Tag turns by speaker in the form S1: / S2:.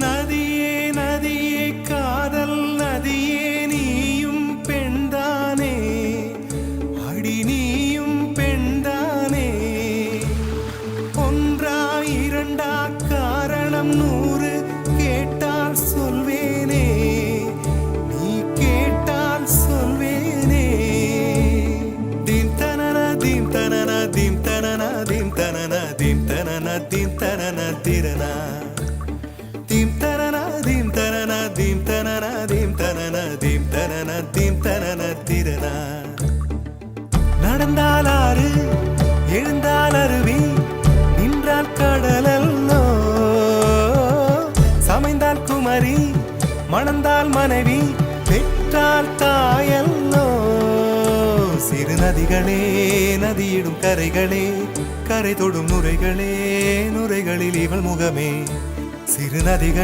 S1: நதியே நதியே காதல் நதியே நீயும் பெண்தானே அடி நீயும் பெண்தானே ஒன்றா இரண்டா காரணம் 100 கேட்டால் சொல்வேனே நீ கேட்டால் சொல்வேனே தீம் தனன தீம் தனன தீம் தனன தீம் தனன தீம் தனன தீம் தனன திரனா தீம் தனன தீம் தனன தீம் தனன தீம் தனன தீம் தனன தீம் தனன திரனா நடந்தால் ஆறு எழுந்தால் அருவி நின்றால் கடலல்லோ சமைந்தால் குமரி மணந்தால் மனைவி பெற்றால் தாயல்லோ சிறு நதிகளே நதியிடும் கரைகளே கரை தொடும் நுரைகளே நுரைகளில் இவள் முகமே சிறு நதிகள்